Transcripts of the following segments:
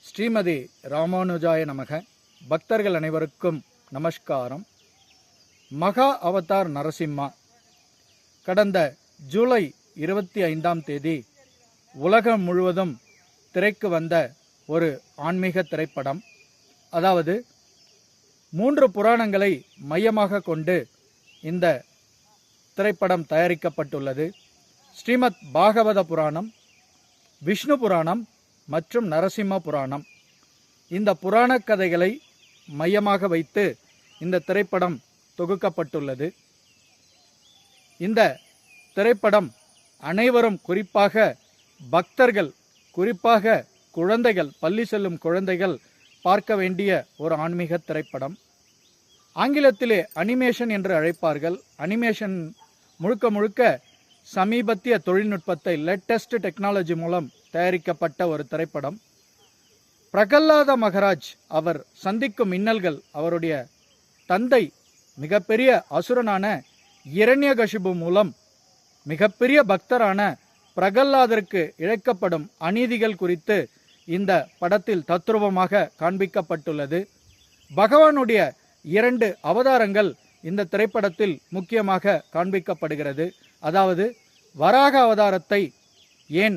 ஸ்ரீமதி ராமானுஜாய நமக. பக்தர்கள் அனைவருக்கும் நமஸ்காரம். மகா அவதார் நரசிம்மா கடந்த ஜூலை 25ஆம் தேதி உலகம் முழுவதும் திரைக்கு வந்த ஒரு ஆன்மீக திரைப்படம். அதாவது 3 புராணங்களை மையமாக கொண்டு இந்த திரைப்படம் தயாரிக்கப்பட்டுள்ளது. ஸ்ரீமத் பாகவத புராணம், விஷ்ணு புராணம் மற்றும் நரசிம்ம புராணம். இந்த புராண கதைகளை மையமாக வைத்து இந்த திரைப்படம் தொகுக்கப்பட்டுள்ளது. இந்த திரைப்படம் அனைவரும், குறிப்பாக பக்தர்கள், குறிப்பாக குழந்தைகள், பள்ளி செல்லும் குழந்தைகள் பார்க்க வேண்டிய ஒரு ஆன்மீக திரைப்படம். ஆங்கிலத்திலே அனிமேஷன் என்று அழைப்பார்கள். அனிமேஷன் முழுக்க முழுக்க சமீபத்திய தொழில்நுட்பத்தை, லேட்டஸ்ட் டெக்னாலஜி மூலம் தயாரிக்கப்பட்ட ஒரு திரைப்படம். பிரகல்லாத மகராஜ் அவர் சந்திக்கும் இன்னல்கள், அவருடைய தந்தை மிகப்பெரிய அசுரனான இரண்யகசிபு மூலம் மிகப்பெரிய பக்தரான பிரகல்லாதருக்கு இழைக்கப்படும் அநீதிகள் குறித்து இந்த படத்தில் தத்ரூபமாக காண்பிக்கப்பட்டுள்ளது. பகவானுடைய 2 அவதாரங்கள் இந்த திரைப்படத்தில் முக்கியமாக காண்பிக்கப்படுகிறது. அதாவது வராக அவதாரத்தை ஏன்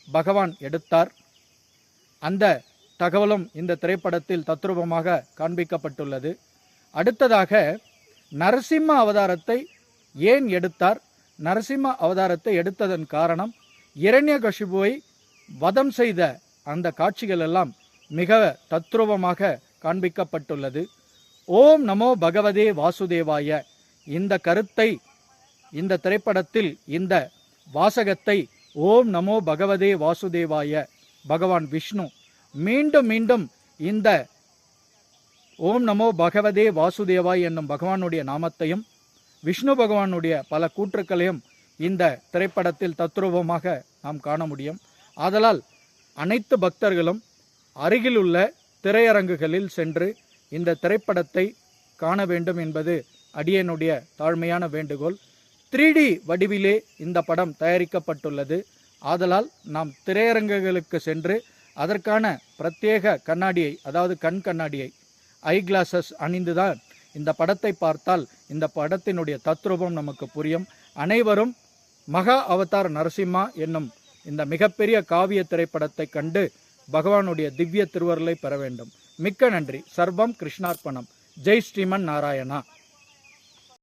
பகவான் எடுத்தார், அந்த தகவலும் இந்த திரைப்படத்தில் தத்ரூபமாக காண்பிக்கப்பட்டுள்ளது. அடுத்ததாக நரசிம்ம அவதாரத்தை ஏன் எடுத்தார், நரசிம்ம அவதாரத்தை எடுத்ததன் காரணம், இரண்யகசிபுவை வதம் செய்த அந்த காட்சிகள் எல்லாம் மிக தத்ரூபமாக காண்பிக்கப்பட்டுள்ளது. ஓம் நமோ பகவதே வாசுதேவாய, இந்த கருத்தை, இந்த திரைப்படத்தில் இந்த வாசகத்தை, ஓம் நமோ பகவதே வாசுதேவாய, பகவான் விஷ்ணு மீண்டும் மீண்டும் இந்த ஓம் நமோ பகவதே வாசுதேவாய் என்னும் பகவானுடைய நாமத்தையும் விஷ்ணு பகவானுடைய பல கூற்றுக்களையும் இந்த திரைப்படத்தில் தத்ரூபமாக நாம் காண முடியும். ஆதலால் அனைத்து பக்தர்களும் அருகிலுள்ள திரையரங்குகளில் சென்று இந்த திரைப்படத்தை காண வேண்டும் என்பது அடியனுடைய தாழ்மையான வேண்டுகோள். 3D வடிவிலே இந்த படம் தயாரிக்கப்பட்டுள்ளது. ஆதலால் நாம் திரையரங்குகளுக்கு சென்று அதற்கான பிரத்யேக கண்ணாடியை, அதாவது கண் கண்ணாடியை, ஐ கிளாஸஸ் அணிந்துதான் இந்த படத்தை பார்த்தால் இந்த படத்தினுடைய தத்ரூபம் நமக்கு புரியும். அனைவரும் மகா அவதார் நரசிம்மா என்னும் இந்த மிகப்பெரிய காவிய திரைப்படத்தை கண்டு பகவானுடைய திவ்ய திருவருளை பெற வேண்டும். மிக்க நன்றி. சர்வம் கிருஷ்ணார்ப்பணம். ஜெய் ஸ்ரீமன் நாராயணா.